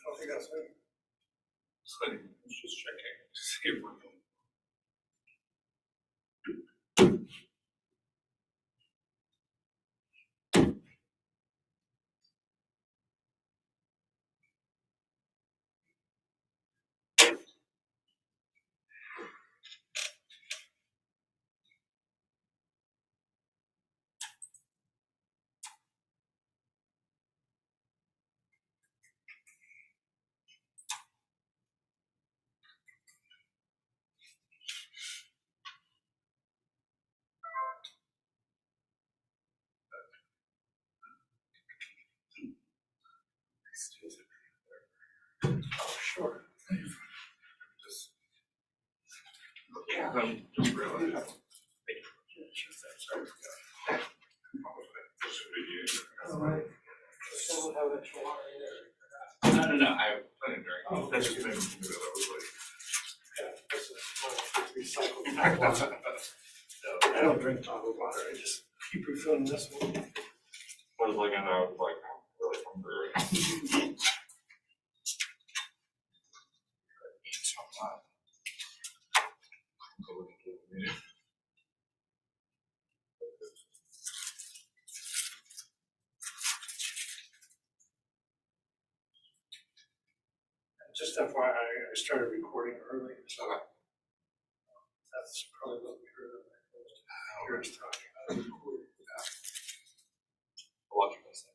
don't think that's it. So just checking to see if we're going. Oh, sure. Just, yeah, I'm just realizing. Thank you. Sorry. All right. So we'll have extra water in there. No, I put it during. Oh, That's just maybe something that I was like. Yeah, this is recycled tap water. I don't drink bottled water, I just keep refilling this one. I was like, and I was like, I'm really hungry. Eat so much. Just FYI, I started recording early, so that's probably what we heard. Hear us talking. Watch what I say.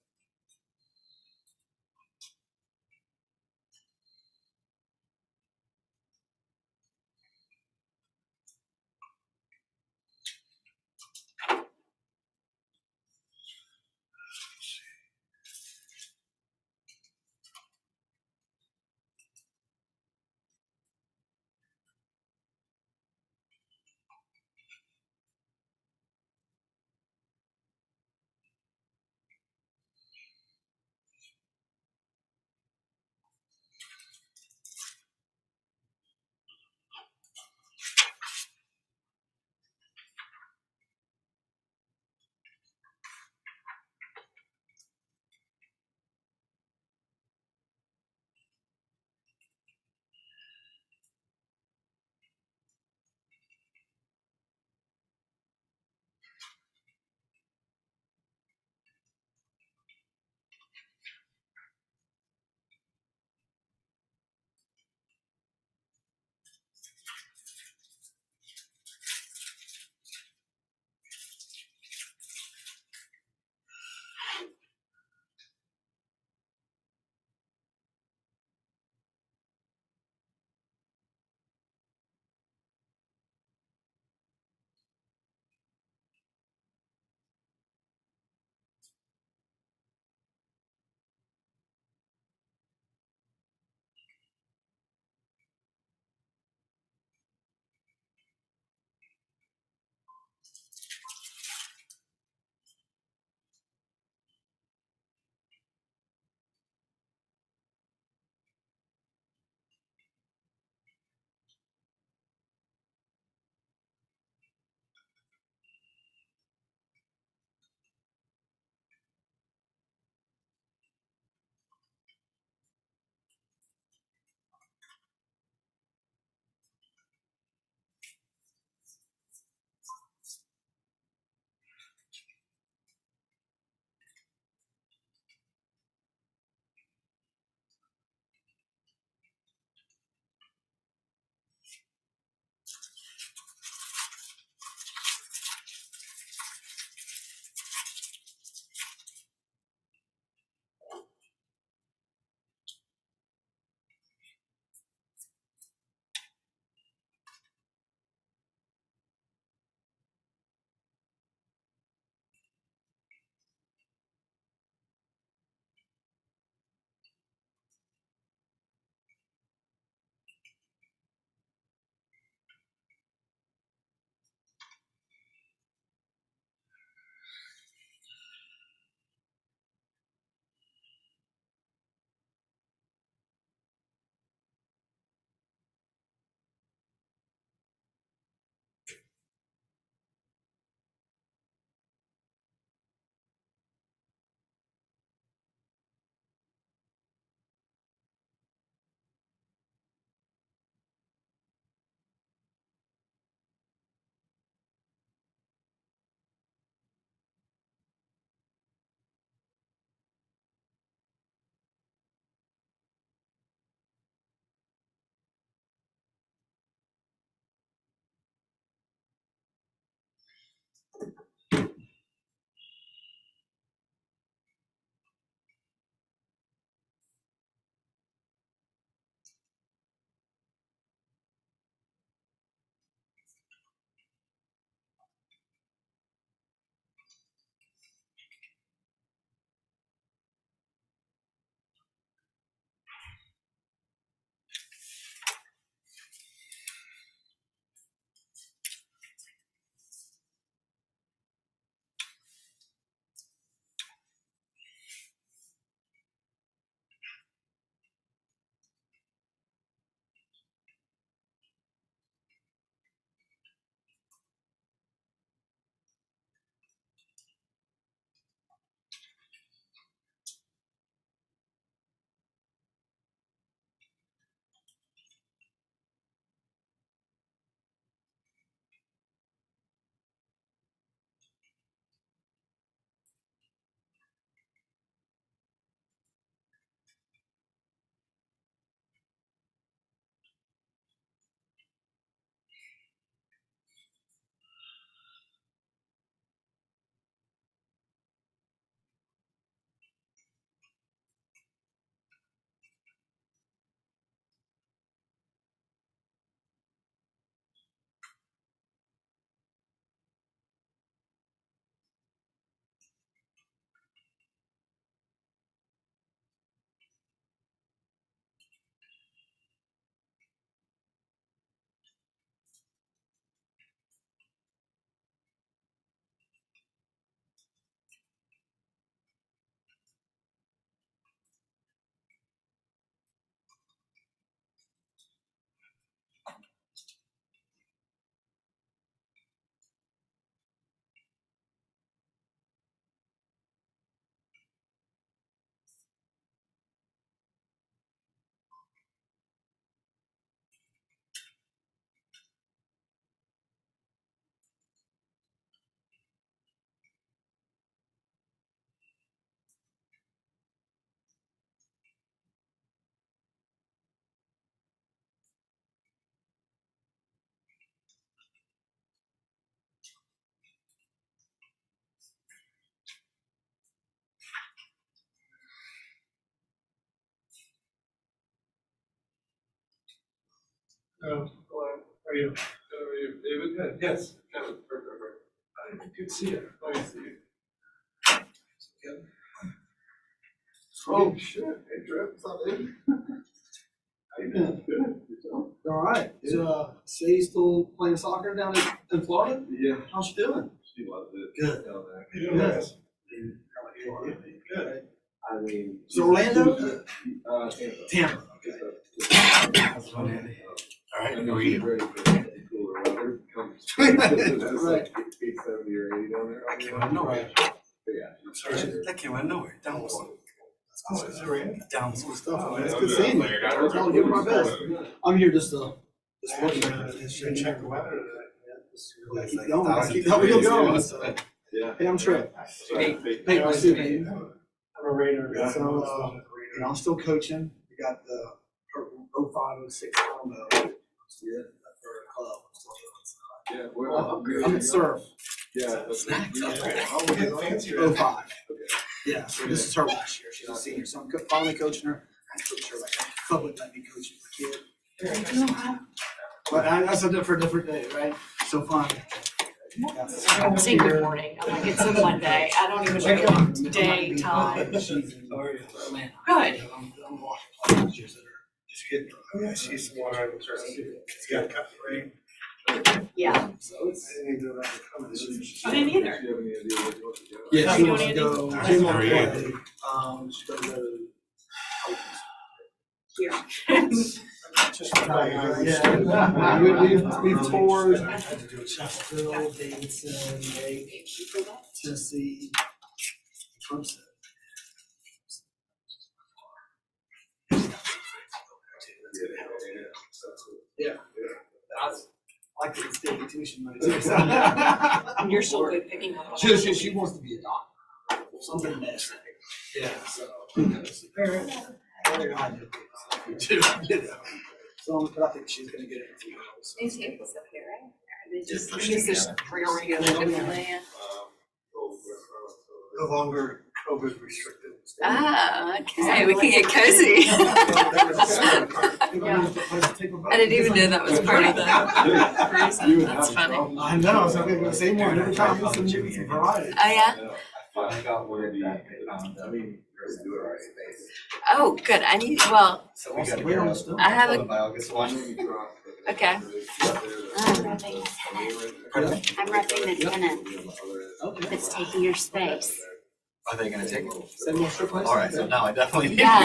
Hello, how are you? David? Good. Yes. Kevin. Perfect. Good to see you. Nice to see you. Kevin? Oh, shit. Hey, Trev. What's up, baby? How you doing? Good. Yourself? All right. So you still playing soccer down in Florida? Yeah. How's she doing? She loves it. Good. Down there. You doing, guys? Good. I mean. So Orlando? Tampa. Tampa. That's fun, Andy. All right. I know you're ready for the cooler weather. It's like 70 or 80 down there. I came out of nowhere. Yeah. Sorry. That came out of nowhere. Down with Oh, is it rain? down with Stuff. Oh, It's yeah, good I'm seeing you. good. I'll give it my best. I'm here just to Looking at it, just to check the weather today. keep going. Keep going. We'll go. Yeah. Hey, I'm Trey. Hey. Hey, nice to meet you. I'm a Raider. Yeah. So, I'm still coaching. We got the 0506 combo. Yeah, for a club. Yeah, well, I'm at Surf. yeah, that's Oh, we're getting fancy. 05. Okay. Yeah, so this is her last year. She's a senior, so I'm finally coaching her. I coach her like a public let me coach her kid. But that's for a different day, right? So fun. I'm saying good morning. I'm like, it's a Monday. I don't even know day, time. She's in Atlanta. Good. I'm watching pictures of her. Oh, yeah, she's the one I was trying to. It's got cut rain. Yeah. So it's. I didn't even know that would come this year. I didn't either. Do you have any idea what you want to do? Yeah, How she you wants to doing, go. Andy? She wants How to are play. She's gonna go. Here. Just trying. Yeah. We've toured I had to do it. Chesterfield, Davidson, Lake, Tennessee, Clemson. Yeah. That's like the state tuition money too. And you're so good picking up. She wants to be a doctor. Something next. Yeah, so. Parent. I do too. So, but I think she's gonna get it in 3 years. These tables up here, right? Are they Just push just together. rearranged differently? No longer COVID restricted. Ah, okay, we can get cozy. I didn't even know that was part of the reason. That's funny. Oh, I know, so I'm gonna go same one every time. Some variety. yeah? I got one of the, I mean, do it already. Oh, good. I need, well, So we gotta Wait on go. the stone. I have a, By August 1. okay. I'm repping the tenant Okay. that's taking your space. Are they gonna take it? Send me a strip license. All right, so now I definitely need. Yeah,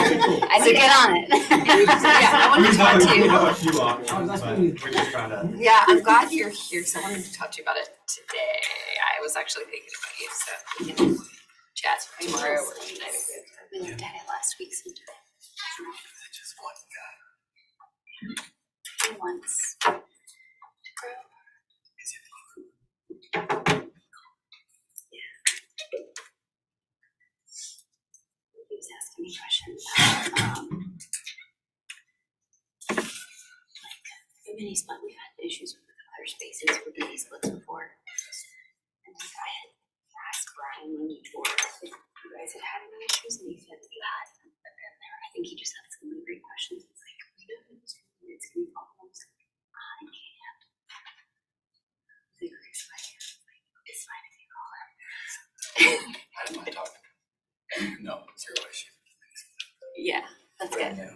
I said get on it. Yeah, I wanted to talk to We you. have a few options, Oh, that's but pretty- we're just trying to. Yeah, I'm glad you're here, so I wanted to talk to you about it today. I was actually thinking about you, so we can chat tomorrow or tonight. We looked at it last week sometime. Just one guy. He wants to grow. He was asking me questions about, like, the mini split. We've had issues with other spaces for mini splits before. And like I had asked Brian when you toured if you guys had had any issues, and he said that you had. But then I think he just had some really great questions. It's like, it's gonna be problems. I can't. It's like, it's fine if you call him. I didn't mind talking. And no, zero issue. Yeah, that's good. Yeah.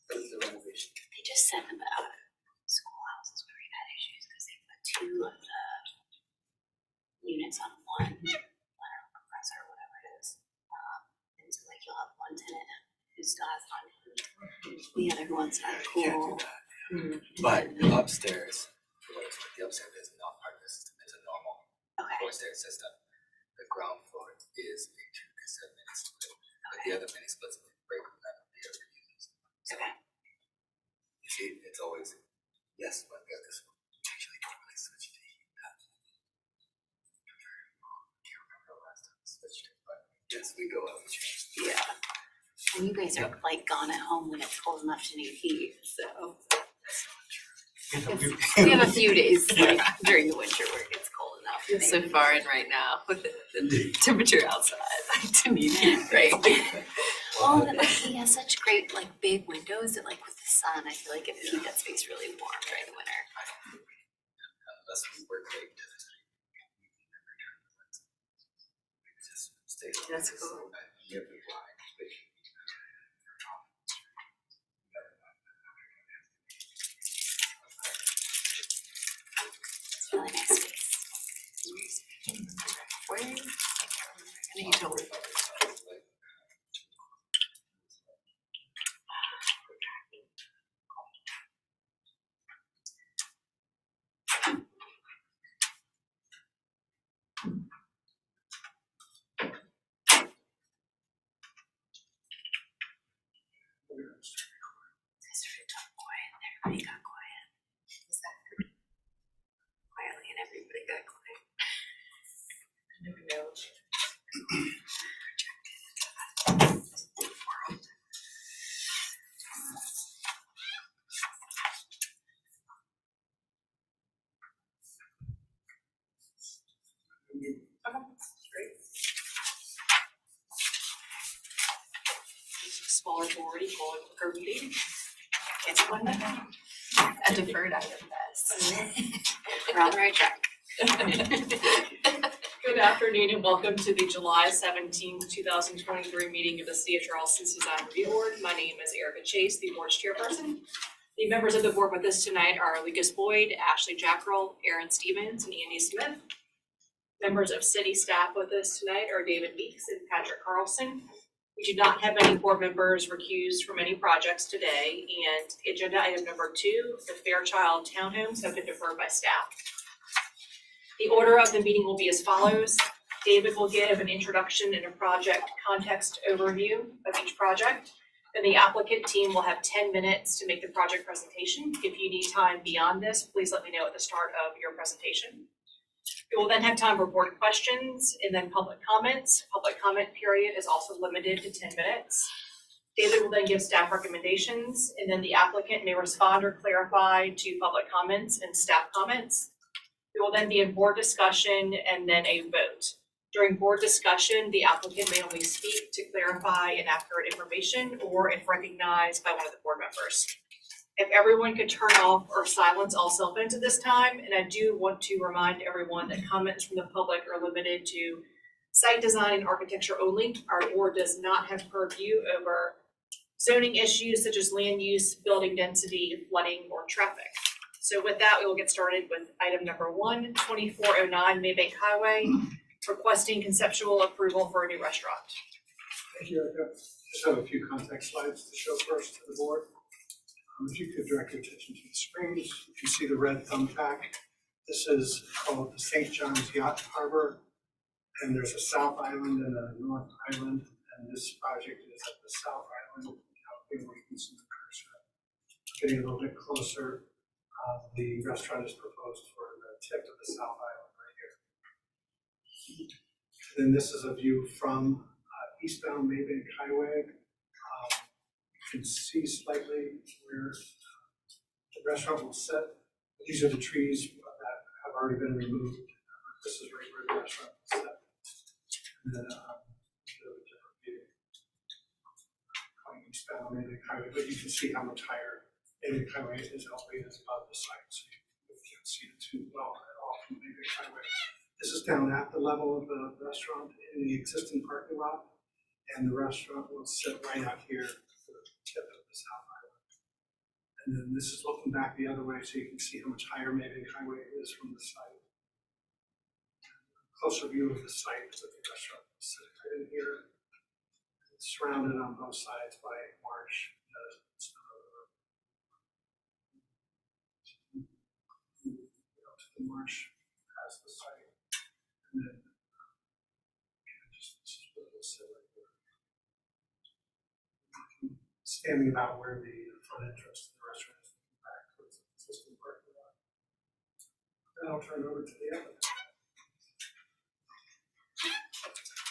What is the renovation? They just sent them out of schoolhouses where we've had issues because they put 2 of the units on one lateral compressor or whatever it is. And so like you'll have one tenant who still has on the other one's not You can't do cool. that. Mhm. But the upstairs, for what it's worth, the upstairs is not part of the system. It's a normal Okay. four-stair system. The ground floor is a 2 cassette mini split, but the other mini splits break with none of the other users. So Okay. you see, it's always yes, but we have this one. Actually, don't really switch to heat that. Can't remember the last time we switched it, but yes, we go out and change. Yeah. And you guys are like gone at home when it's cold enough to need heat, so. We have a few days like during the winter where it gets cold enough. It's so far in right now with the temperature outside, like to need it, right? Well, and he has such great like big windows that like with the sun, I feel like it would keep that space really warm during the winter. Unless we work late to the night. Just stay. That's cool. You have to fly. It's really nice space. Where? I know you told me. I started talking quiet and everybody got quiet. Quietly and everybody got quiet. I never know. Smaller board equal per meeting. It's one a deferred item, yes. We're on the right track. Good afternoon and welcome to the July 17th, 2023 meeting of the City of Charleston's Design Review Board. My name is Erica Chase, the board's chairperson. The members of the board with us tonight are Lucas Boyd, Ashley Jackrell, Aaron Stevens, and Andy Smith. Members of city staff with us tonight are David Meeks and Patrick Carlson. We do not have any board members recused from any projects today, and agenda item number 2, the Fairchild Townhomes, have been deferred by staff. The order of the meeting will be as follows. David will give an introduction and a project context overview of each project. Then the applicant team will have 10 minutes to make the project presentation. If you need time beyond this, please let me know at the start of your presentation. We will then have time for board questions and then public comments. Public comment period is also limited to 10 minutes. David will then give staff recommendations, and then the applicant may respond or clarify to public comments and staff comments. We will then be in board discussion and then a vote. During board discussion, the applicant may only speak to clarify inaccurate information or if recognized by one of the board members. If everyone could turn off or silence all cell phones at this time, and I do want to remind everyone that comments from the public are limited to site design and architecture only. Our board does not have purview over zoning issues such as land use, building density, flooding, or traffic. So with that, we will get started with item number 1, 2409 Maybank Highway, requesting conceptual approval for a new restaurant. Thank you, Erica. Just have a few context slides to show first to the board. If you could direct your attention to the screens, if you see the red thumbtack, this is called the St. John's Yacht Harbor, and there's a South Island and a North Island, and this project is at the South Island. Where you can see the cursor. Getting a little bit closer, the restaurant is proposed for the tip of the South Island right here. Then this is a view from eastbound Maybank Highway. You can see slightly where the restaurant will sit. These are the trees that have already been removed. This is right where the restaurant will sit. And then a different view. Going eastbound Maybank Highway, but you can see how much higher Maybank Highway is elevated above the site, so you can't see it too well at all from Maybank Highway. This is down at the level of the restaurant in the existing parking lot, and the restaurant will sit right out here for the tip of the South Island. And then this is looking back the other way, so you can see how much higher Maybank Highway is from the site. Closer view of the site is that the restaurant will sit right in here. It's surrounded on both sides by marsh. The marsh past the site, and then just this is where we'll sit right there. Standing about where the front entrance to the restaurant is, looking back towards the existing parking lot. Then I'll turn it over to the applicant.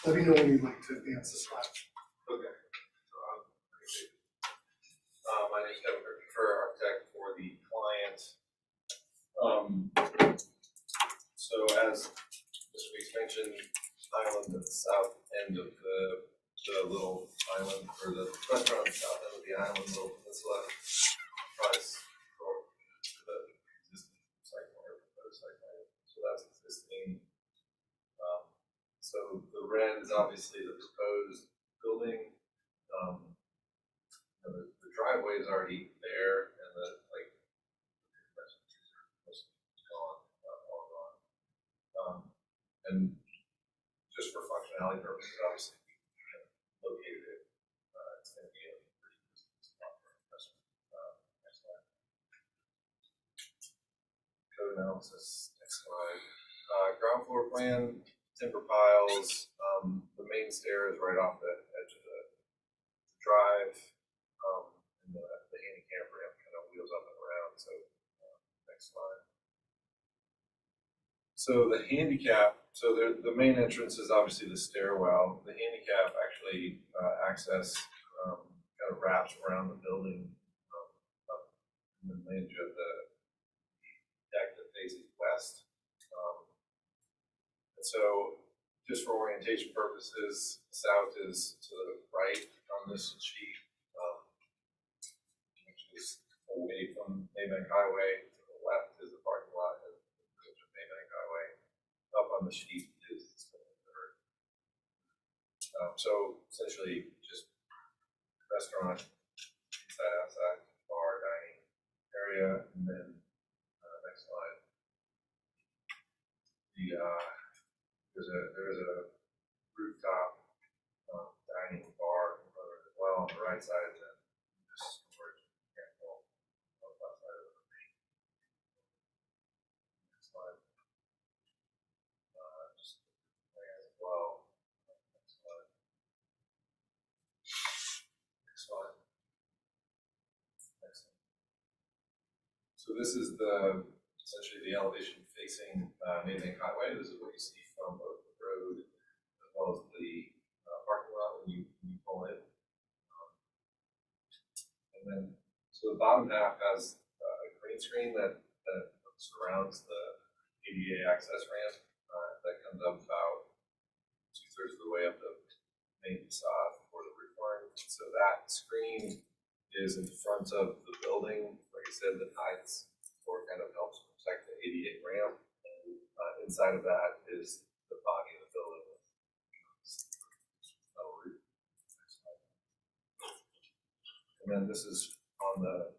Let me know when you'd like to advance the slide. Okay. So my name is Kevin Christopher, architect for the client. So as Mr. Weeks mentioned, island at the south end of the little island, or the restaurant on the south end of the island, little peninsula, price for the existing site plan, or proposed site plan. So that's existing. So the red is obviously the proposed building. And the driveway is already there, and the like gone, all gone. And just for functionality purposes, obviously, we can locate it. It's going to be a pretty good spot for investment. Next slide. Code analysis. Next slide. Ground floor plan. Timber piles. The main stair is right off the edge of the drive. And the handicap ramp kind of wheels up and around. So next slide. So the handicap, so the main entrance is obviously the stairwell. The handicap actually access kind of wraps around the building up in the range of the deck that faces west. And so just for orientation purposes, south is to the right on this sheet, which is away from Maybank Highway. To the left is the parking lot of Maybank Highway. Up on the sheet is the spinning third. So essentially just restaurant, inside, outside, bar, dining area, and then next slide. There's a rooftop dining bar in front of it as well on the right side, and then just storage mechanical on the left side of the main. Next slide. Just as well. Next slide. Next slide. Next slide. So this is essentially the elevation facing Maybank Highway. This is what you see from both the road as well as the parking lot when you pull in. And then, so the bottom half has a green screen that surrounds the ADA access ramp that comes up about 2/3 of the way up the main facade for the roof line. So that screen is in front of the building, like I said, that hides or kind of helps protect the ADA ramp. Inside of that is the body of the building with metal roof. And then this is on the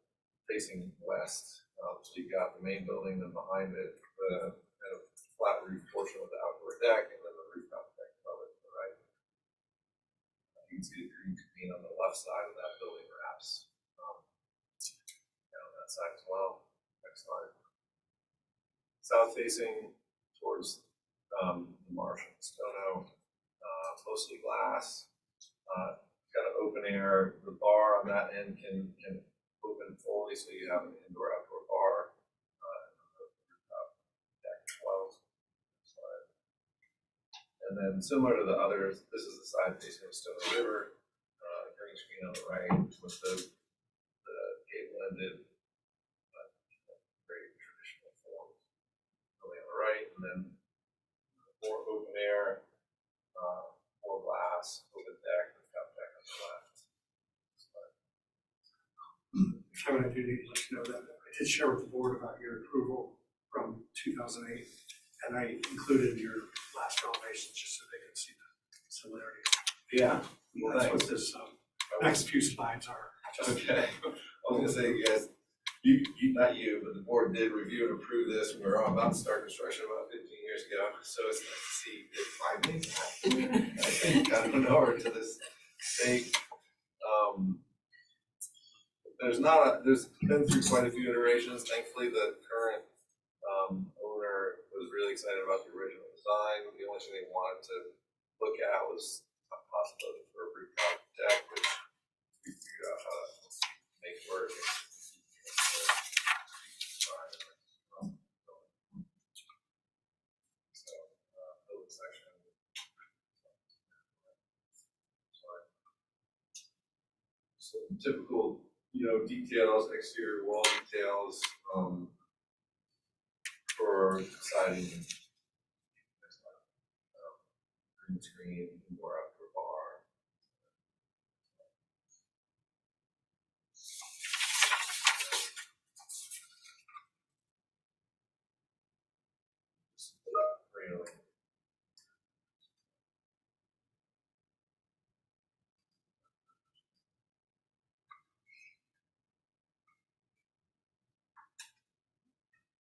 facing west. So you've got the main building, and behind it, the kind of flat roof portion of the outdoor deck, and then the rooftop deck above it to the right. You can see the green screen on the left side of that building wraps down that side as well. Next slide. South facing towards the marsh and Stono, mostly glass, got an open air. The bar on that end can open fully, so you have an indoor-outdoor bar. The rooftop deck as well. And then similar to the others, this is the side facing the Stono River, green screen on the right with the gate-blended, very traditional form on the right, and then more open air, more glass, open deck, rooftop deck on the left. Kevin, I do need to let you know that I did share with the board about your approval from 2008, and I included your last elevations just so they could see the similarity. Yeah. That's what this next few slides are. Okay. I was gonna say, you guys, you, not you, but the board did review and approve this when we were about to start construction about 15 years ago. So it's nice to see it finally, I think, I don't know, or to this state. There's been through quite a few iterations. Thankfully, the current owner was really excited about the original design. The only thing they wanted to look at was a possibility for a rooftop deck, which we figured out how to make work. Building section. So typical, details, exterior wall details, for siding, green screen, indoor outdoor bar. railing.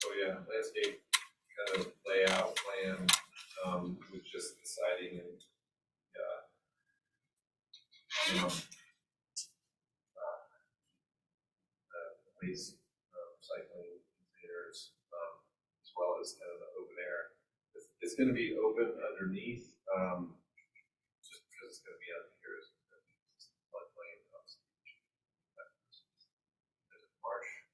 Oh yeah, landscape kind of layout plan, with just the siding and, waste, recycling containers, as well as kind of the open air. It's gonna be open underneath, just because it's gonna be under here is floodplain, there's a marsh.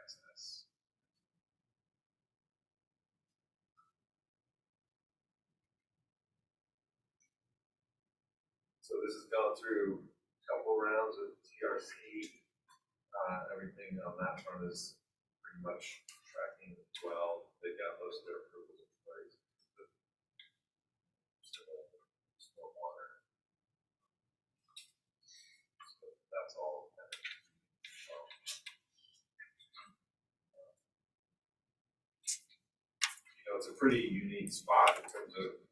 Access. So this has gone through a couple rounds of TRC. Everything on that front is pretty much tracking well. They've got most of their approvals in place. Still water. So that's all. It's a pretty unique spot in terms of,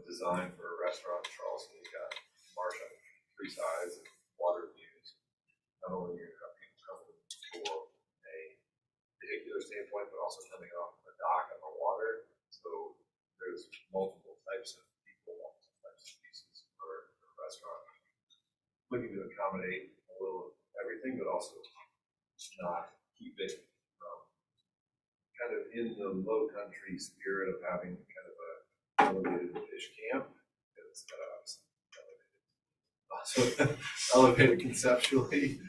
design for a restaurant in Charleston. You got marsh on three sides and water views. Not only you're coming for a vehicular standpoint, but also coming off the dock on the water. So there's multiple types of people, multiple types of pieces for a restaurant. Looking to accommodate a little of everything, but also not keep it kind of in the low country spirit of having kind of a elevated fish camp. It's got also elevated conceptually.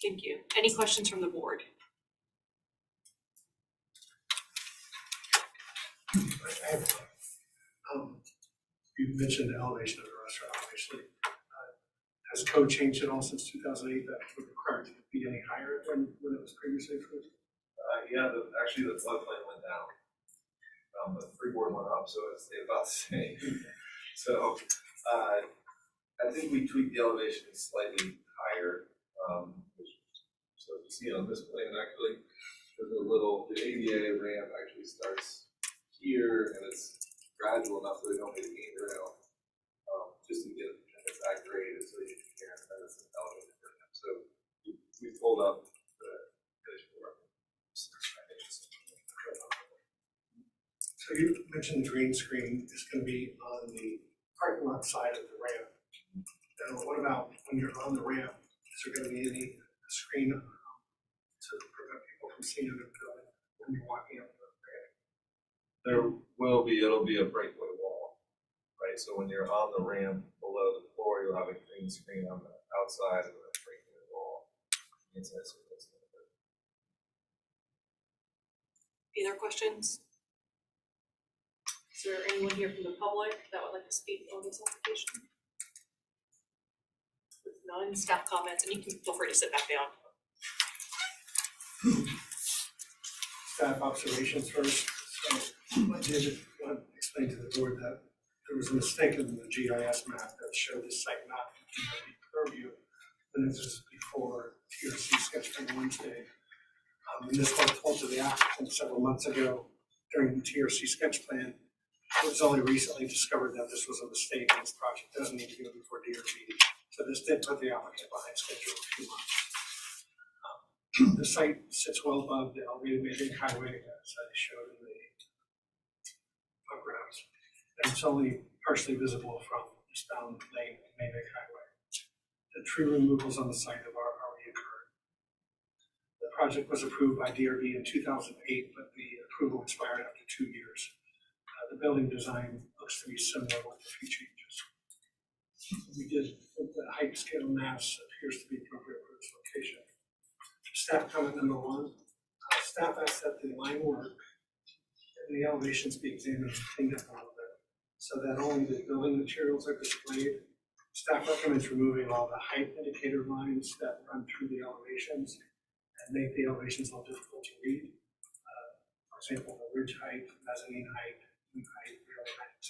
Thank you. Any questions from the board? You mentioned the elevation of the restaurant, obviously. Has code changed at all since 2008 that would require it to be any higher than when it was previously approved? Yeah, actually the floodplain went down. The freeboard went up, so it stayed about the same. So I think we tweaked the elevation slightly higher. So if you see on this plan, actually, there's a little, the ADA ramp actually starts here, and it's gradual enough that we don't need a gain rail, just to get it that grade, so you can, and it's an elevated ramp. So we pulled up the visual reference. So you mentioned the green screen is going to be on the parking lot side of the ramp. Now, what about when you're on the ramp? Is there going to be any screen to prevent people from seeing the building when you're walking up the ramp? There will be, it'll be a breakaway wall, right? So when you're on the ramp below the floor, you'll have a green screen on the outside of the breakaway wall. Any other questions? Is there anyone here from the public that would like to speak on this application? With none, staff comments, and you can feel free to sit back down. Staff observations first. So I did want to explain to the board that there was a mistake in the GIS map that showed this site not DRB purview. And this is before TRC sketch plan Wednesday. And this was told to the applicant several months ago during the TRC sketch plan. It was only recently discovered that this was a mistake and this project doesn't need to go before DRB. So this did put the applicant behind schedule a few months. The site sits well above the elevated Maybank Highway, as I showed in the photographs. And it's only partially visible from eastbound lane of Maybank Highway. The tree removals on the site have already occurred. The project was approved by DRB in 2008, but the approval expired after 2 years. The building design looks to be similar with a few changes. We did think the height, scale, mass appears to be appropriate for this location. Staff comment number one, Staff asked that the line work and the elevations be examined and cleaned up a little bit, so that only the building materials are displayed. Staff recommends removing all the height indicator lines that run through the elevations and make the elevations a little difficult to read. For example, the ridge height, mezzanine height, roof height, railing height.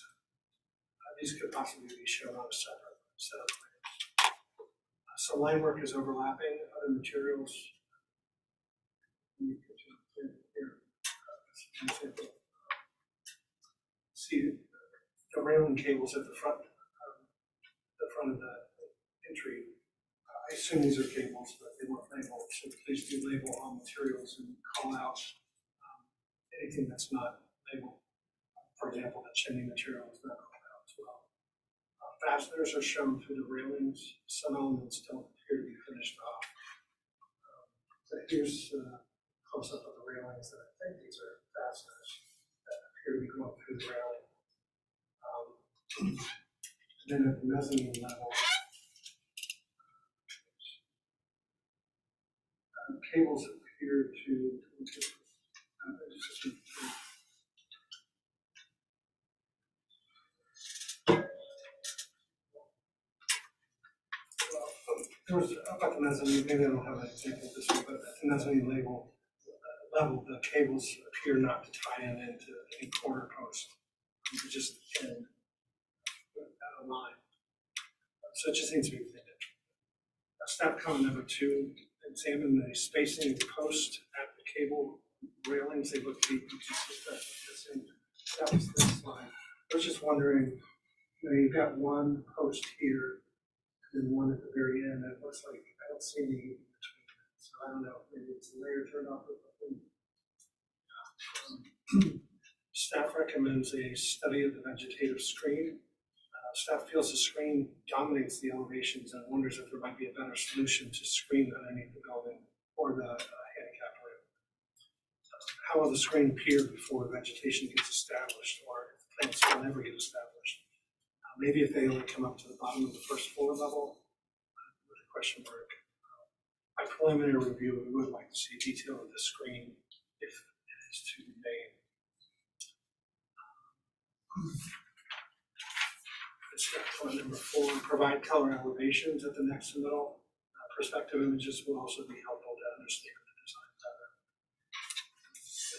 These could possibly be shown on a separate set of plans. So line work is overlapping other materials. See the railing cables at the front of the entry. I assume these are cables, but they weren't labeled, so please do label all materials and call out anything that's not labeled. For example, the chimney material is not called out as well. Fasteners are shown through the railings. Some elements don't appear to be finished off. So here's a close-up of the railings, and I think these are fasteners that appear to be going through the railing. And then at the mezzanine level, cables appear to there was about the mezzanine, maybe I don't have an example of this one, but at the mezzanine level, the cables appear not to tie into any corner post. They just end out of line. So it just needs to be cleaned up. Staff comment number 2, examine the spacing of the post at the cable railings. They look to be consistent. That was this slide. I was just wondering, you've got one post here and then one at the very end. It looks like I don't see any in between. So I don't know, maybe it's a layer turned off or something. Staff recommends a study of the vegetative screen. Staff feels the screen dominates the elevations and wonders if there might be a better solution to screen underneath the building or the handicap ramp. How will the screen appear before vegetation gets established, or if plants will never get established? Maybe if they only come up to the bottom of the first floor level with a question mark. By preliminary review, we would like to see detail of the screen if it is to remain. Number 4, provide color elevations at the next and middle. Perspective images will also be helpful to understand the design better.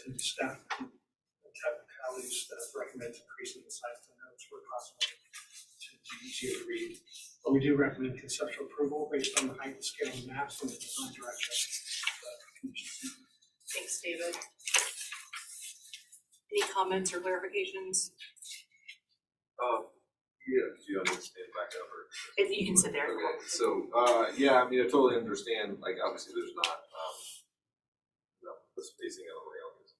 And staff technicalities, staff recommends increasing the size of the notes where possible to be easier to read. But we do recommend conceptual approval based on the height and scale of maps and the design direction. Thanks, David. Any comments or clarifications? Yeah, do you understand back up or? If you can sit there. Okay, so, yeah, I mean, I totally understand, like, obviously there's not, the spacing of the railings,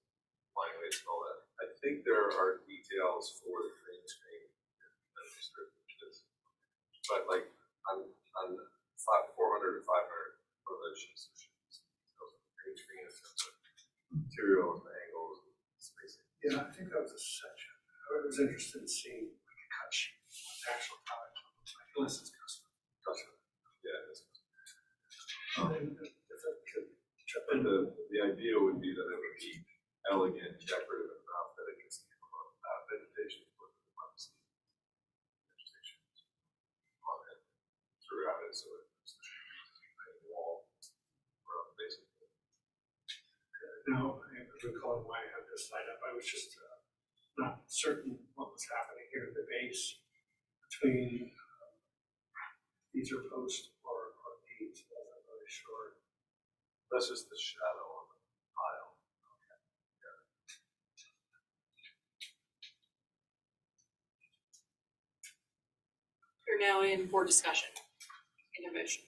line weights and all that. I think there are details for the green screen. But like, on 400 to 500 for those sheets, green screen is material and the angles and spacing. Yeah, I think that was a section. I was interested in seeing like a cut sheet. Actual product, unless it's custom. Yeah, it is. And if I could jump But in, the idea would be that it would be elegant, decorative enough that it can stand on vegetation for the months. Vegetation on it throughout it, so it's the wall around basically. now I recall why I had this slide up. I was just not certain what was happening here at the base between these are posts or beams. I wasn't really sure. That's just the shadow on the pile. You're now in board discussion. In a motion.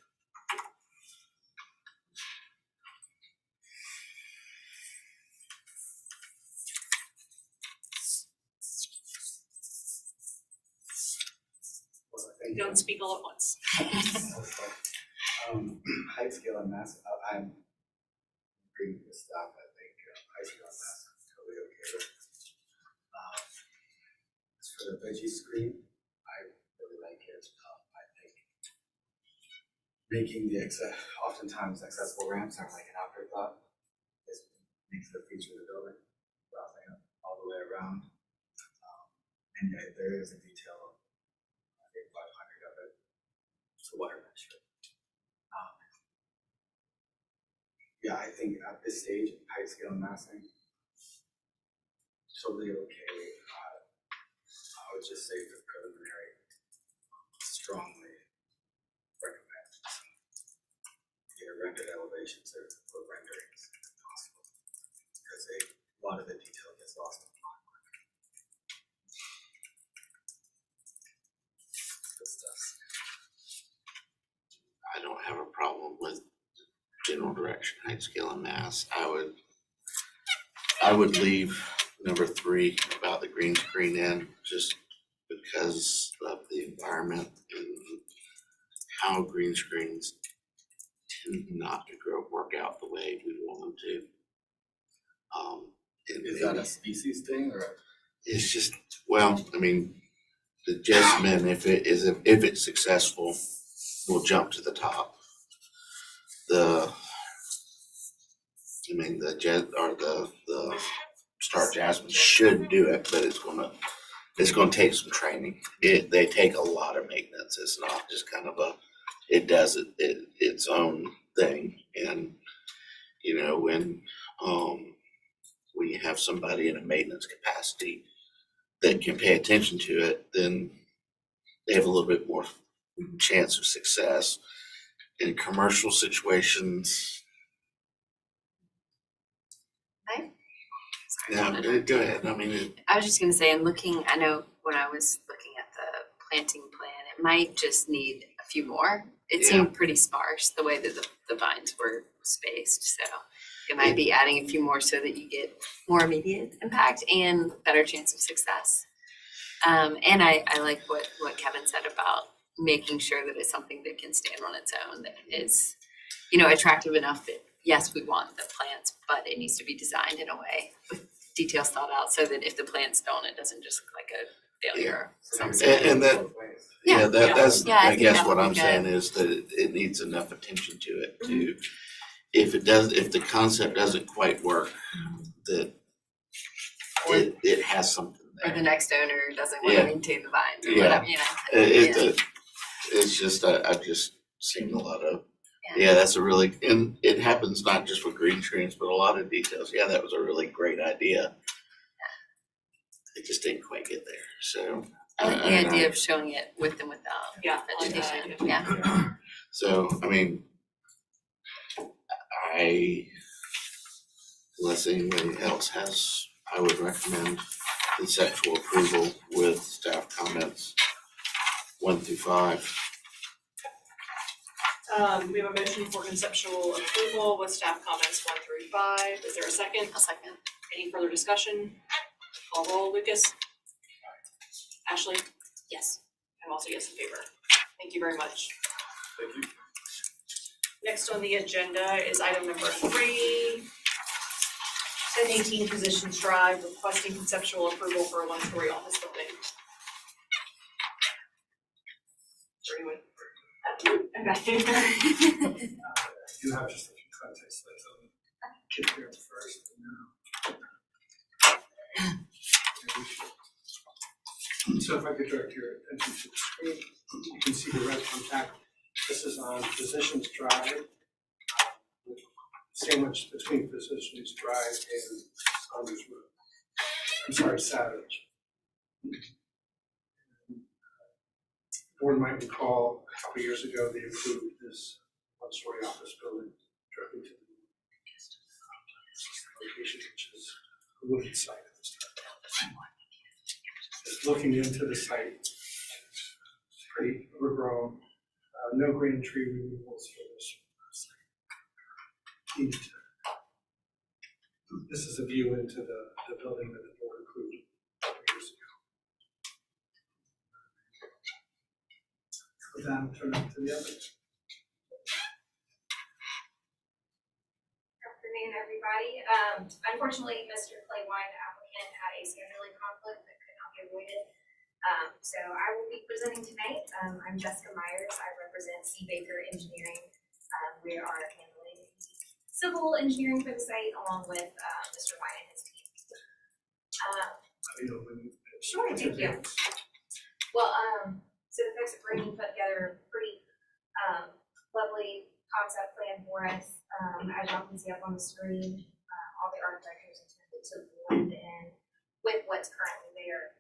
Don't speak all at once. Height, scale, and mass, I'm agreeing with stuff. I think height, scale, and mass, I'm totally okay with. As for the veggie screen, I really like it. I think making the oftentimes accessible ramps are like an afterthought. This makes the feature of the building, all the way around. And there is a detail of, I think, 500 of it. It's a water measure. Yeah, I think at this stage, height scale massing, totally okay. I would just say for preliminary, strongly recommend some either rendered elevations or renderings if possible, because a lot of the detail gets lost in the line. Good stuff. I don't have a problem with general direction, height, scale, and mass. I would leave number 3 about the green screen in, just because of the environment and how green screens tend not to work out the way we want them to. And Is that a species thing or? it's just, well, I mean, the jessamine, if it's successful, will jump to the top. The star jasmine should do it, but it's gonna take some training. They take a lot of maintenance. It's not just kind of it does its own thing. And you know, when you have somebody in a maintenance capacity that can pay attention to it, then they have a little bit more chance of success. In commercial situations, go ahead. I mean, I was just gonna say, I know when I was looking at the planting plan, it might just need a few more. It seemed pretty sparse, the way that the vines were spaced, so it might be adding a few more so that you get more immediate impact and better chance of success. And I like what Kevin said about making sure that it's something that can stand on its own, that is, attractive enough that, yes, we want the plants, but it needs to be designed in a way with details thought out so that if the plants don't, it doesn't just look like a failure. and that's Yeah, I I think guess that what would be I'm good. saying is that it needs enough attention to it to, if the concept doesn't quite work, that it has something Or there. the next owner doesn't want to maintain the vines or Yeah. whatever, It's just I've just seen a lot of that's a really, and it happens not just with green screens, but a lot of details. Yeah, that was a really great idea. It just didn't quite get there. So I like the idea of showing it with and without Yeah, I like that vegetation, idea. yeah. So I mean, unless anybody else has, I would recommend conceptual approval with staff comments 1 through 5. We have a motion for conceptual approval with staff comments 1 through 5. Is there a second? A second. Any further discussion? Call roll, Lucas? Ashley? Yes. I'm also yes in favor. Thank you very much. Thank you. Next on the agenda is item number 3. 1018 Physicians Drive, requesting conceptual approval for a 1-story office building. Is there anyone? Okay. You have just a few context slides. I'll get there first and then. So if I could direct your attention to the screen, you can see the red thumbtack. This is on Physicians Drive. Sandwiched between Physicians Drive and Saunders Road. I'm sorry, Savage. Board might recall a couple years ago, they approved this 1-story office building directly to the location, which is a wooded site at this time. Just looking into the site, it's pretty overgrown, no green tree removals for this site. This is a view into the building that the board approved a couple years ago. With that, I'll turn it to the others. Afternoon, everybody. Unfortunately, Mr. Claywine, the applicant, had a scheduling conflict that could not be avoided. So I will be presenting tonight. I'm Jessica Myers. I represent C. Baker Engineering. We are handling the civil engineering for the site along with, Mr. Wine and his team. Sure, thank you. Well, so the folks at Brady put together a pretty, lovely concept plan for us. As y'all can see up on the screen, all the architecture is intended to blend in with what's currently there.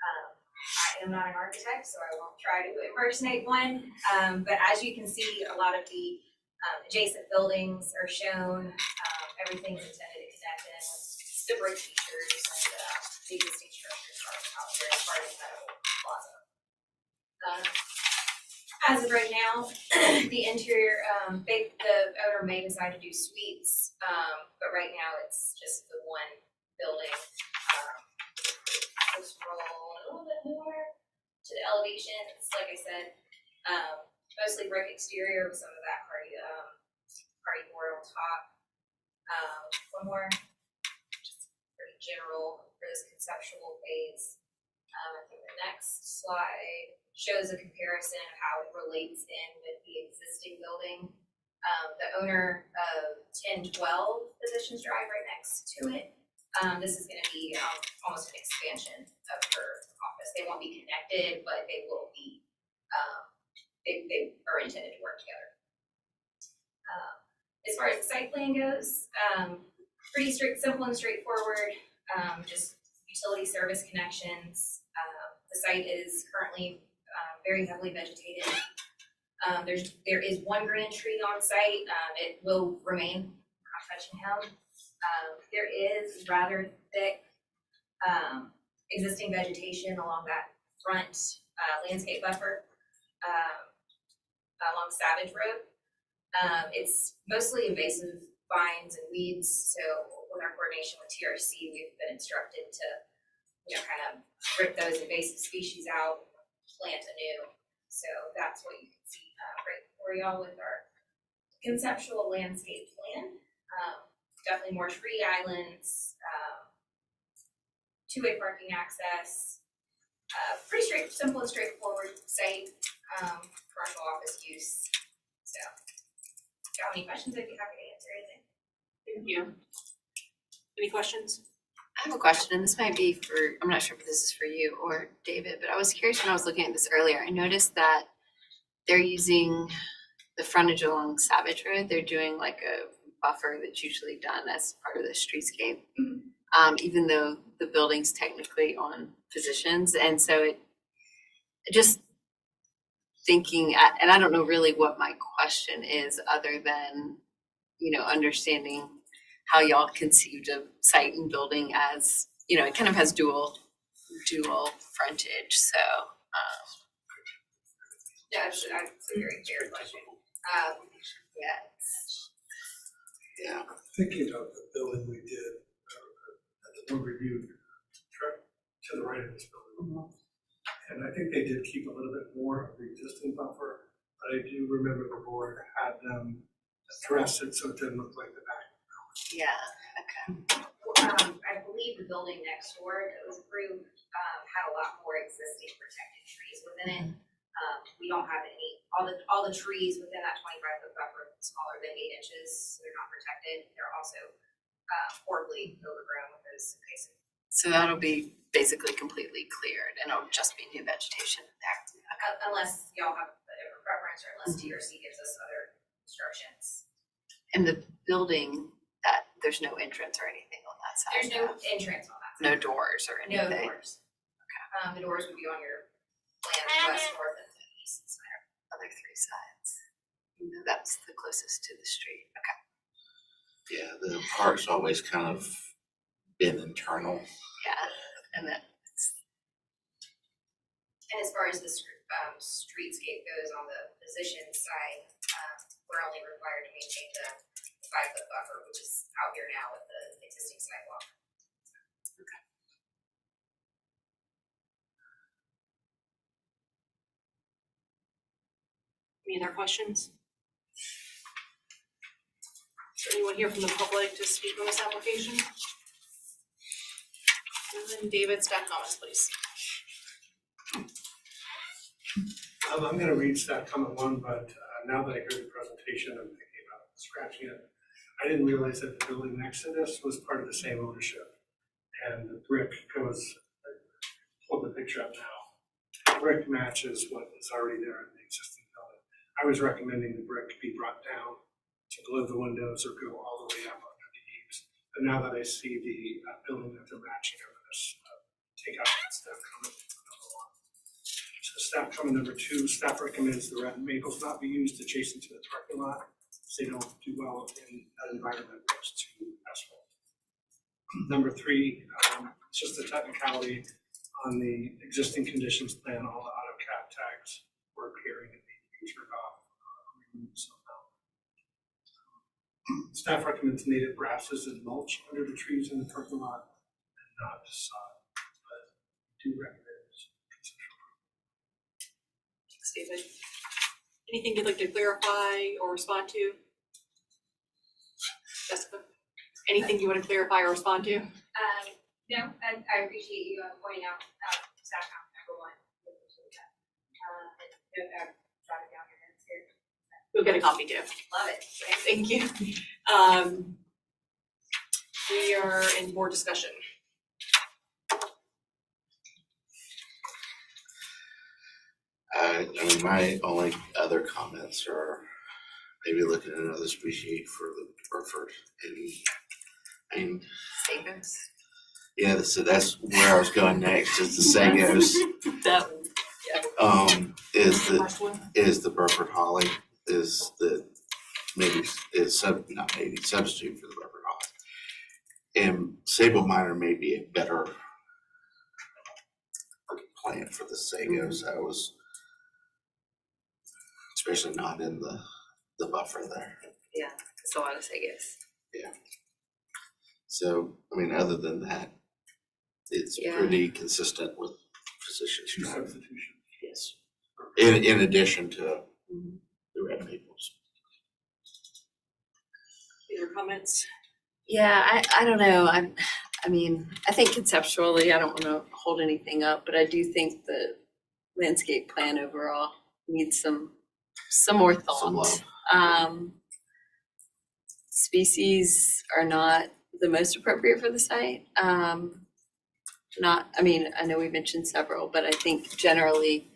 I am not an architect, so I won't try to impersonate one. But as you can see, a lot of the adjacent buildings are shown. Everything's intended to connect in with the brick features and the existing structures are out there as part of that plaza. As of right now, the interior, the owner may decide to do suites, but right now it's just the one building. Let's roll a little bit more to the elevations. Like I said, mostly brick exterior with some of that party board on top. One more, just pretty general for this conceptual phase. I think the next slide shows a comparison of how it relates in with the existing building. The owner of 1012 Physicians Drive right next to it. This is gonna be almost an expansion of her office. They won't be connected, but they will be, they are intended to work together. As far as the site plan goes, pretty simple and straightforward, just utility service connections. The site is currently very heavily vegetated. There is one grand tree on site. It will remain, not touching him. There is rather thick existing vegetation along that front landscape buffer along Savage Road. It's mostly invasive vines and weeds, so with our coordination with TRC, we've been instructed to, kind of rip those invasive species out, plant anew. So that's what you can see right before y'all with our conceptual landscape plan. Definitely more tree islands, two-way parking access, pretty simple and straightforward site, commercial office use. So, if you have any questions, I'd be happy to answer anything. Thank you. Any questions? I have a question, and this might be for, I'm not sure if this is for you or David, but I was curious when I was looking at this earlier. I noticed that they're using the frontage along Savage Road. They're doing like a buffer that's usually done as part of the streetscape, even though the building's technically on Physicians. And so it just thinking, and I don't know really what my question is other than, understanding how y'all conceived of site and building as, it kind of has dual frontage. So, Yeah, that's a very fair question. Yeah, Thinking of the building we did, at the one review, to the right of this building. And I think they did keep a little bit more of the existing buffer, but I do remember the board had them address it so it didn't look like the back. yeah, okay. I believe the building next door that was approved, had a lot more existing protected trees within it. We don't have any, all the trees within that 25-foot buffer are smaller than 8 inches, so they're not protected. They're also, horribly overgrown with those invasive. So that'll be basically completely cleared and it'll just be new vegetation there. Okay. Unless y'all have a different preference or unless TRC gives us other instructions. And the building, that there's no entrance or anything on that side? There's no entrance on that side. No doors or No anything? doors. The doors would be on your plan, west, north, and east side. Other 3 sides. That's the closest to the street. Okay. yeah, the park's always kind of been internal. Yeah, and then And as far as the streetscape goes on the Physician side, we're only required to maintain the 5-foot buffer, which is out here now with the existing sidewalk. Any other questions? Is there anyone here from the public to speak on this application? And then David, staff comments, please. I'm gonna read staff comment 1, but now that I heard the presentation, I'm thinking about scratching it. I didn't realize that the building next to this was part of the same ownership. And the brick goes, pull the picture up now. The brick matches what is already there in the existing building. I was recommending the brick be brought down to below the windows or go all the way up under the eaves. But now that I see the building that they're matching over this, take out that staff comment number one. So staff comment number two, staff recommends the red maples not be used adjacent to the parking lot, because they don't do well in that environment next to asphalt. Number three, it's just a technicality on the existing conditions plan, all the AutoCAD tags were appearing and need to be turned off, removed somehow. Staff recommends native grasses and mulch under the trees in the parking lot and not sod, but do recommend conceptual. Thanks, David. Anything you'd like to clarify or respond to? Jessica, anything you want to clarify or respond to? No, I appreciate you pointing out staff comment number one. I've jotted down your notes here. You'll get a copy too. Love it. Thank you. We are in board discussion. I mean, my only other comments are maybe looking at another species for the Burford. I mean, Sagos. yeah, so that's where I was going next, is the Sagos. That one. Last one. Is the Burford holly, is the, maybe, substitute for the Burford holly. And sable minor may be a better plant for the Sagos. I was, especially not in the buffer there. Yeah, it's a lot of Sagos. So, I mean, other than that, it's Yeah. pretty consistent with physician's Two note. substitutions. Yes. In addition to the red maples. Your comments? Yeah, I don't know. I mean, I think conceptually, I don't want to hold anything up, but I do think the landscape plan overall needs some more Some thought. love. Species are not the most appropriate for the site. I mean, I know we mentioned several, but I think generally,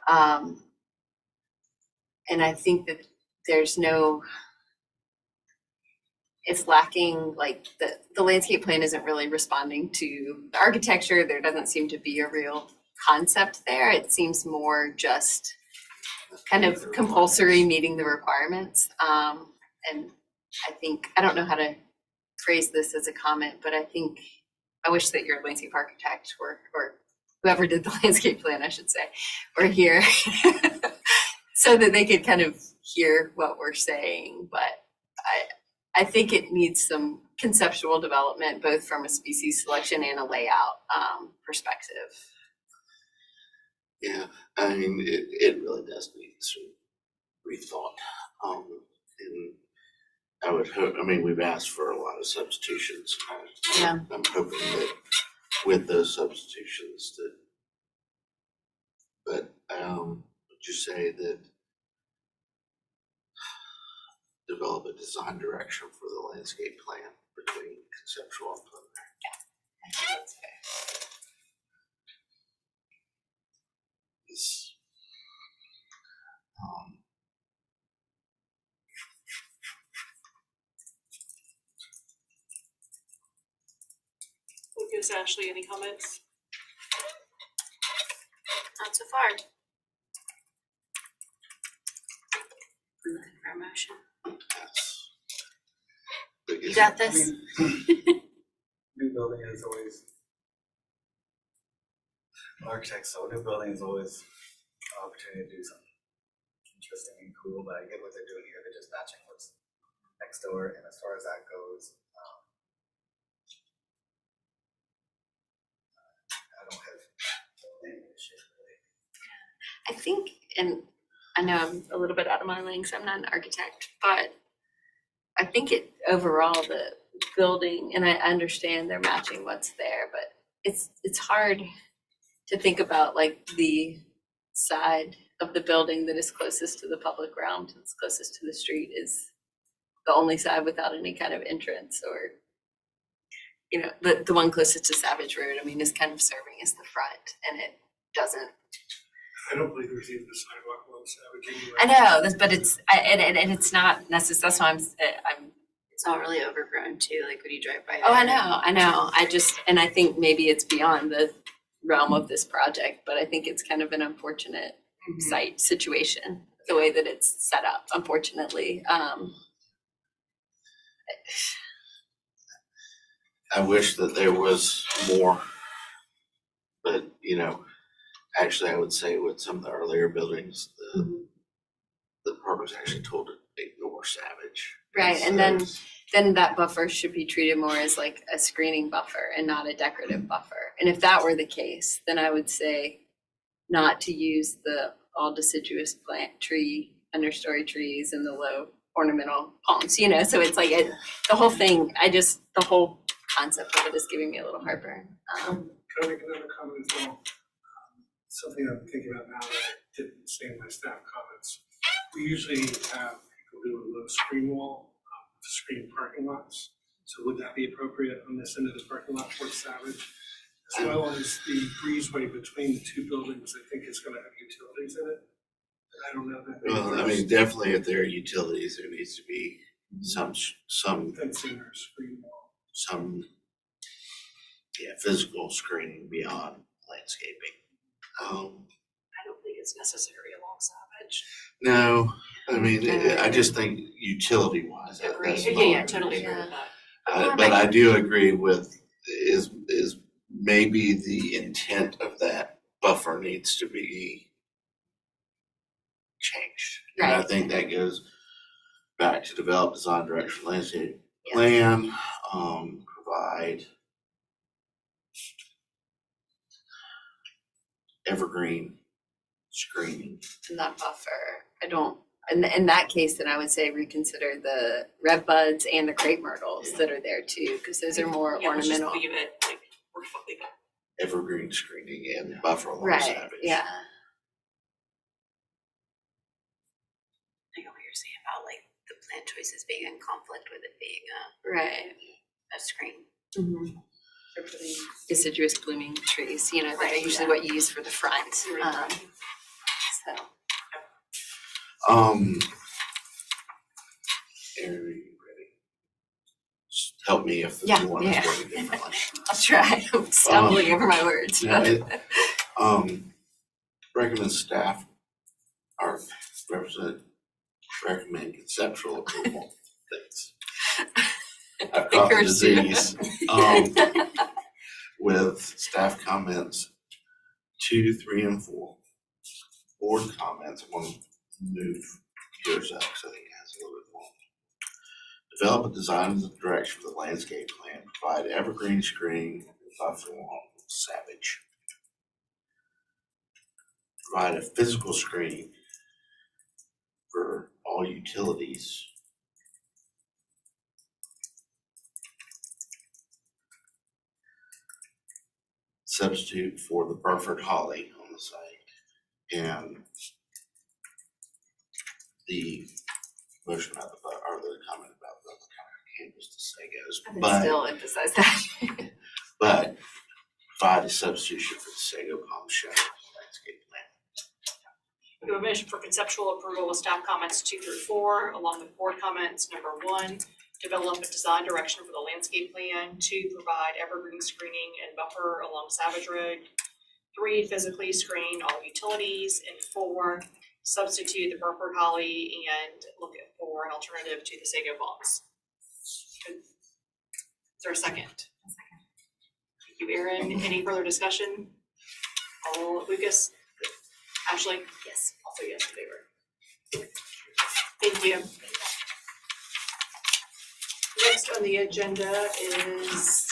and I think that it's lacking, like the landscape plan isn't really responding to the architecture. There doesn't seem to be a real concept there. It seems more just kind of compulsory meeting the requirements. And I think, I don't know how to phrase this as a comment, but I wish that your landscape architect or whoever did the landscape plan, I should say, were here so that they could kind of hear what we're saying. But I think it needs some conceptual development, both from a species selection and a layout perspective. Yeah, I mean, it really does need some rethought. And I would hope, I mean, we've asked for a lot of substitutions. Yeah. I'm hoping that with those substitutions but would you say that develop a design direction for the landscape plan between conceptual and preliminary? I think that's fair. It's, Lucas, Ashley, any comments? Not so far. I'm looking for a motion. yes. You got this? New building is always, architects, so new building is always an opportunity to do something interesting and cool, but I get what they're doing here, they're just matching what's next door, and as far as that goes, I don't have any issue really. I think, and I know I'm a little bit out of my lane, so I'm not an architect, but I think it overall, the building, and I understand they're matching what's there, but it's hard to think about like the side of the building that is closest to the public realm, that's closest to the street, is the only side without any kind of entrance or, you know, the one closest to Savage Road, I mean, is kind of serving as the front and it doesn't. I don't believe there's even a sidewalk along Savage anyway. I know, but it's, and it's not necessary, that's why I'm, It's all really overgrown too, like when you drive by. oh, there. I know, and I think maybe it's beyond the realm of this project, but I think it's kind of an unfortunate site situation, the way that it's set up, unfortunately. I wish that there was more, but you know, actually I would say with some of the earlier buildings, the purpose actually told it to ignore Savage. Right, and then that buffer should be treated more as like a screening buffer and not a decorative buffer. And if that were the case, then I would say not to use the all deciduous plant tree, understory trees and the low ornamental palms, you know, so it's like the whole thing, the whole concept of it is giving me a little heartburn. Can I make another comment as well? Something I'm thinking about now that I didn't say in my staff comments. We usually have people do a little screen wall to screen parking lots. So would that be appropriate on this end of the parking lot towards Savage? As well as the breezeway between the two buildings, I think it's gonna have utilities in it. I don't know that. Well, I mean, definitely if there are utilities, there needs to be some Fencing or screen wall. physical screening beyond landscaping. I don't think it's necessary along Savage. No, I mean, I just think utility wise, that's Yeah, fine. totally agree with that. But I do agree with, is maybe the intent of that buffer needs to be changed. And I Right. think that goes back to develop design direction landscape plan, provide evergreen screening. And that buffer, in that case, then I would say reconsider the red buds and the crepe myrtles that are there too, because those are more Yeah, let's just ornamental. leave it like we're fully. Evergreen screening and buffer along Right, Savage. yeah. I know what you're saying about like the plant choices being in conflict with it being Right. a screen. They're pretty deciduous blooming trees, you know, that are Right, usually yeah. what you use for the front. So, Aaron, are you ready? Just help me if Yeah, you want yeah. to go differently. I'll try. I'm stumbling over my words. Yeah, but- recommend staff or recommend conceptual approval. Thanks. I've caught the Fingers too. disease. With staff comments 2, 3, and 4. Board comments, I'm gonna move yours up because I think it has a little bit more. Develop a design and direction for the landscape plan. Provide evergreen screening and buffer along Savage. Provide a physical screening for all utilities. Substitute for the Burford holly on the site and the motion about or the comment about the kind of campus to say goes, I would but still emphasize that. but provide a substitution for the Sago Palm Show landscape plan. We have a motion for conceptual approval with staff comments 2 through 4, along with board comments. Number 1, develop a design direction for the landscape plan. 2, provide evergreen screening and buffer along Savage Road. 3, physically screen all utilities. And 4, substitute the Burford holly and look for an alternative to the sago palms. Is there a second? Thank you, Erin. Any further discussion? All Lucas? Ashley? Yes. Also yes in favor. Thank you. Next on the agenda is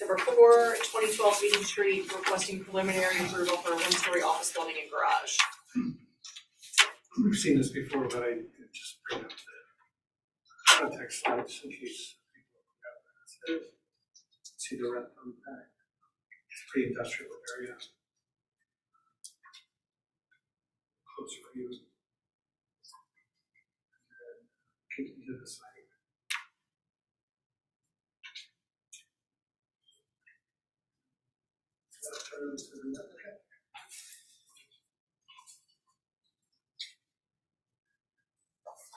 number 4, 2012 Meeting Street, requesting preliminary approval for a one-story office building and garage. We've seen this before, but I just bring up the context slides in case people forgot what it says. See the red on the back. It's a pretty industrial area. Closer view. Kick into the site. over to the applicant.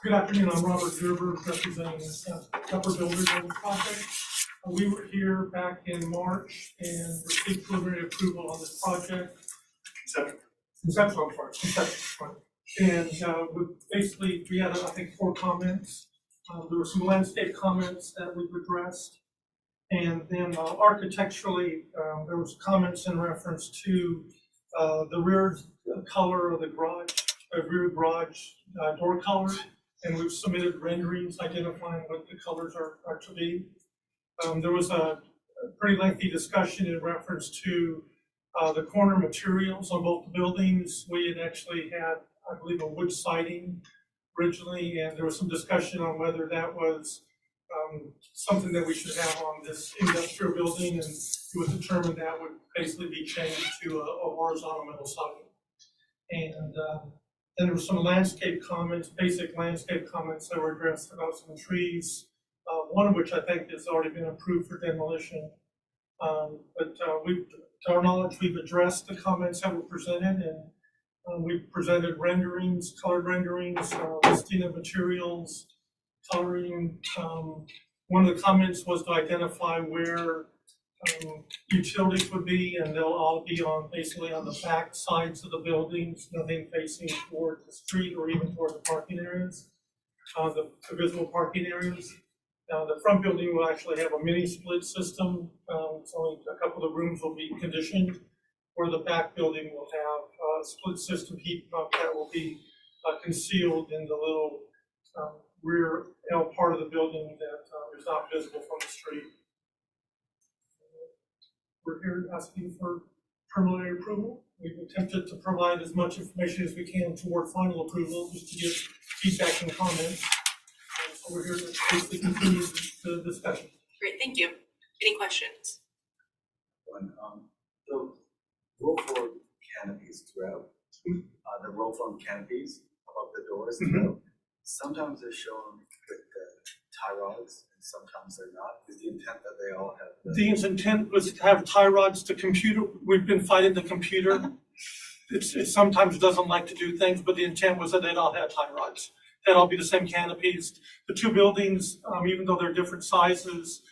Good afternoon, I'm Robert Gerber, representing Upper Builders on the project. We were here back in March and received preliminary approval on this project. Conceptual, I'm sorry. And we had, I think, 4 comments. There were some landscape comments that we've addressed. And then architecturally, there was comments in reference to the rear color of the garage, rear garage door color. And we've submitted renderings identifying what the colors are to be. There was a pretty lengthy discussion in reference to the corner materials on both buildings. We had actually had, I believe, a wood siding originally, and there was some discussion on whether that was something that we should have on this industrial building, and it was determined that would basically be changed to a horizontal metal siding. And then there were some landscape comments, basic landscape comments that were addressed about some trees, one of which I think has already been approved for demolition. But to our knowledge, we've addressed the comments that were presented, and we've presented renderings, colored renderings, listing of materials, coloring. One of the comments was to identify where utilities would be, and they'll all be on basically on the back sides of the buildings, nothing facing toward the street or even toward the parking areas, the visible parking areas. The front building will actually have a mini split system, so a couple of the rooms will be conditioned, where the back building will have a split system heat pump that will be concealed in the little rear L part of the building that is not visible from the street. We're here asking for preliminary approval. We've attempted to provide as much information as we can toward final approval, just to give feedback and comments. So we're here to basically continue the discussion. Great, thank you. Any questions? The roll form canopies throughout, the roll form canopies above the doors throughout, sometimes they're shown with the tie rods and sometimes they're not. Is the intent that they all have The intent was to have tie rods. The computer, we've been fighting the computer. It sometimes doesn't like to do things, but the intent was that they'd all have tie rods. They'd all be the same canopies. The 2 buildings, even though they're different sizes,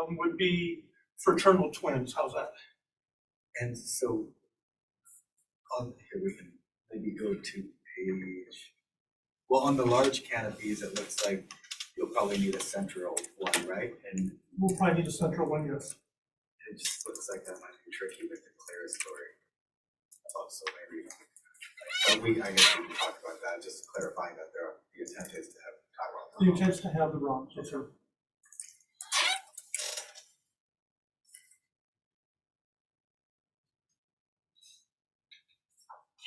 would be fraternal twins. How's that? And so on here we can maybe go to page, well, on the large canopies, it looks like you'll probably need a central one, right? And We'll probably need a central one, yes. it just looks like that might be tricky with the clear story. So maybe, I guess we can talk about that, just clarifying that the intent is to have tie rods. The intent is to have the rods, yes, sir.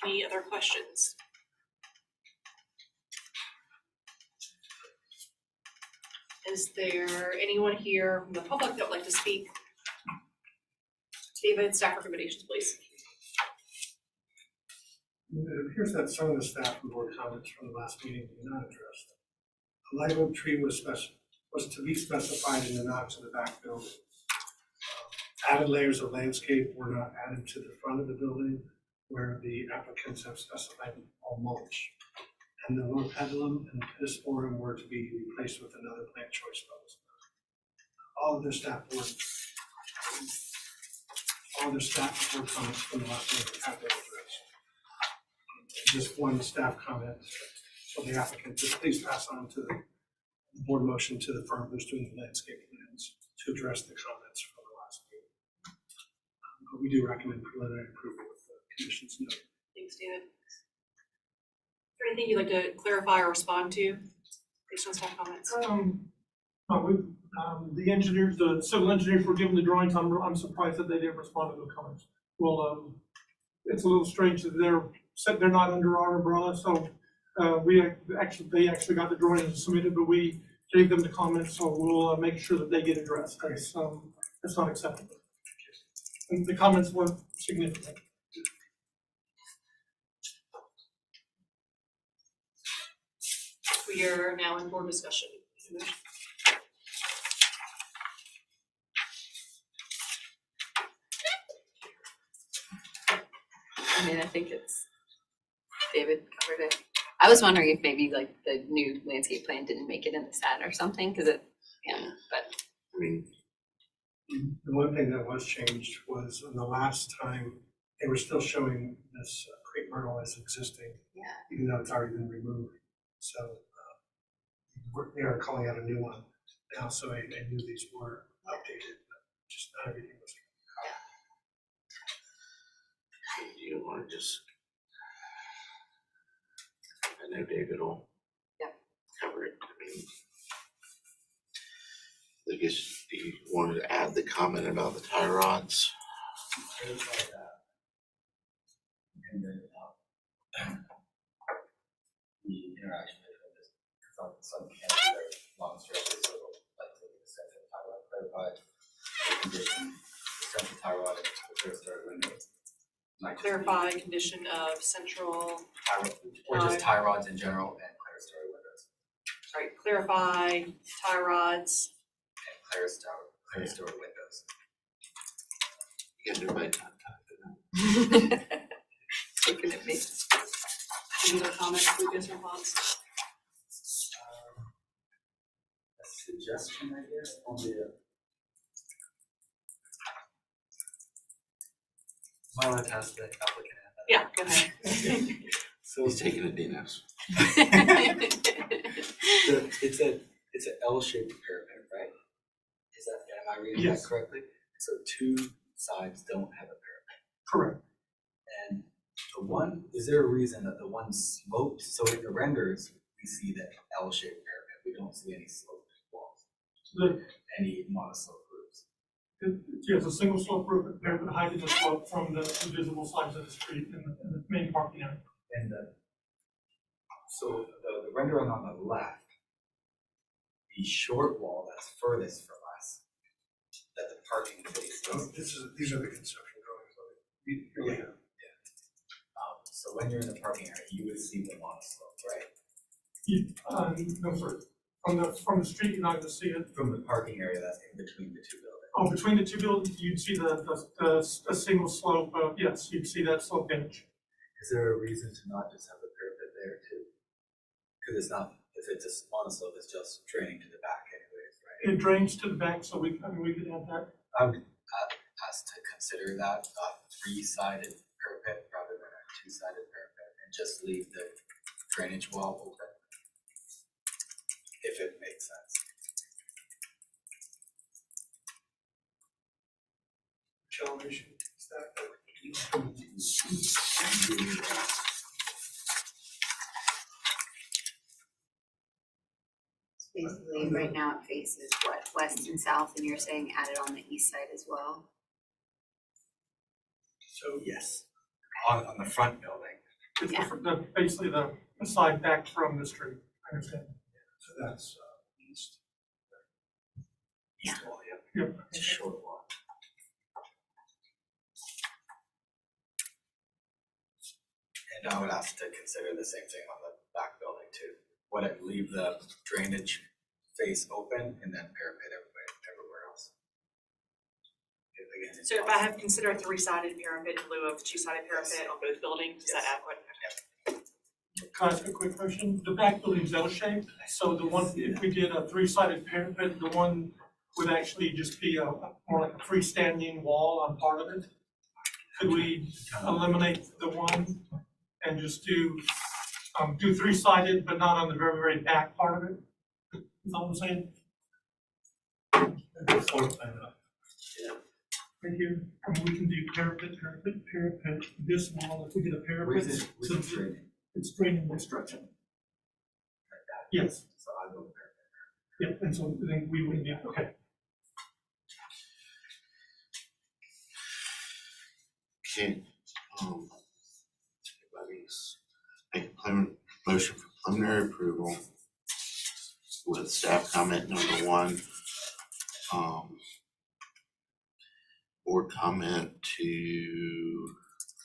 Any other questions? Is there anyone here from the public that would like to speak? David, staff recommendations, please. It appears that some of the staff and board comments from the last meeting were not addressed. A live oak tree was to be specified in the knocks of the back building. Added layers of landscape were not added to the front of the building, where the applicants have specified all mulch. And the rhododendron and the pittosporum were to be replaced with another plant choice levels. All of their staff board comments from the last meeting have been addressed. Just one staff comment from the applicant, just please pass on to the board motion to the firm who's doing the landscape plans to address the comments from the last meeting. But we do recommend preliminary approval with the conditions noted. Thanks, David. Is there anything you'd like to clarify or respond to based on staff comments? The engineers, the civil engineers were given the drawings. I'm surprised that they didn't respond to the comments. Well, it's a little strange that they're not under our umbrella, so they actually got the drawings submitted, but we gave them the comments, so we'll make sure that they get addressed. That's not acceptable. And the comments weren't significant. We are now in board discussion. I mean, I think it's, David covered it. I was wondering if maybe like the new landscape plan didn't make it in the set or something, cause it, yeah, but I mean, The one thing that was changed was on the last time, they were still showing this crepe myrtle as existing. Yeah. Even though it's already been removed, so they are calling out a new one now, so I knew these were updated, but just not everything was. do you wanna just? I know David will. Yeah. Cover it, I mean. I guess, do you want to add the comment about the tie rods? And then, the interaction between this, some can be very long stretches, so like the central tie rod clarified, the condition, the central tie rod and the clear start window. Like Clarify condition of central, tie rod, or just tie rods in general and clear story windows. sorry, clarify tie rods. And clear story windows. You got everybody typed it. looking at me. Any other comments, Lucas or thoughts? A suggestion, I guess, on the. Am I allowed to ask the applicant? Yeah, go ahead. So He's taking a Dinos. it's an L-shaped parapet, right? Am I reading that Yes. correctly? So two sides don't have a parapet. Correct. And the one, is there a reason that the one sloped? So in the renders, we see that L-shaped parapet. We don't see any sloped walls, any monoslope roofs. It's a single slope roof, parapet height is a slope from the visible sides of the street in the main parking area. And so the rendering on the left, the short wall that's furthest from us, that the parking faces. These are the conceptual drawings. Yeah. So when you're in the parking area, you would see the monoslope, right? No, sorry. From the street, you're not gonna see it. From the parking area that's in between the two buildings. Oh, between the two buildings, you'd see the single slope, yes, you'd see that slope edge. Is there a reason to not just have the parapet there too? Because it's not, if it's a monoslope, it's just draining to the back anyways, right? It drains to the back, so we could add that. I would ask to consider that a three-sided parapet rather than a two-sided parapet and just leave the drainage wall open. If it makes sense. Which elevation is that? Basically, right now it faces what, west and south, and you're saying add it on the east side as well? So Yes. On the front building. It's Yeah. basically the side back from the street, I understand. So that's east. East wall, yep. Yep. It's a short wall. And I would ask to consider the same thing on the back building too. Would it leave the drainage face open and then parapet everywhere else? Again, it's So if I have considered a three-sided parapet in lieu of two-sided parapet on both buildings, is that Yes. adequate? Can I ask a quick question? The back building's L-shaped, so the one, if we did a three-sided parapet, the one would actually just be more like a freestanding wall on part of it. Could we eliminate the one and just do three-sided, but not on the very, very back part of it? You know what I'm saying? Floor plan up. Right here, and we can do parapet, this wall, if we did a parapet. Where's it so draining? It's draining this direction. Yes, So I go parapet. yeah, and so then we would, yeah, okay. Okay, make a motion for preliminary approval with staff comment number one. Board comment to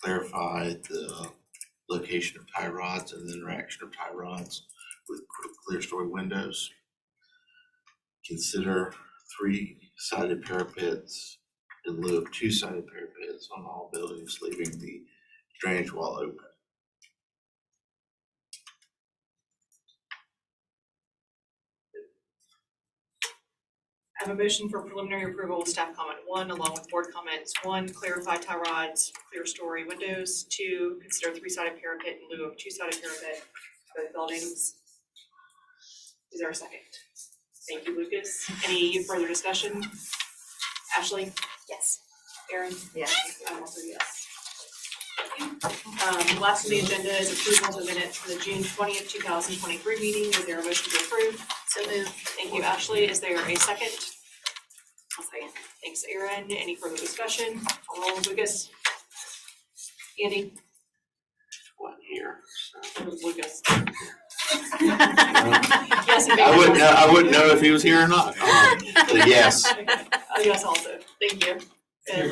clarify the location of tie rods and the interaction of tie rods with clear story windows. Consider three-sided parapets in lieu of two-sided parapets on all buildings, leaving the drainage wall open. I have a motion for preliminary approval with staff comment 1, along with board comments. 1, clarify tie rods, clear story windows. 2, consider 3-sided parapet in lieu of 2-sided parapet for both buildings. Is there a second? Thank you, Lucas. Any further discussion? Ashley? Yes. Erin? Yeah. I'm also a yes. Last on the agenda is approval of the minutes for the June 20th, 2023 meeting. Is there a motion to approve? So moved. Thank you, Ashley. Is there a second? I'll second. Thanks, Erin. Any further discussion? All Lucas? Andy? One here. Lucas. I Yes, in favor. wouldn't know if he was here or not. But yes. Yes, also. Thank you.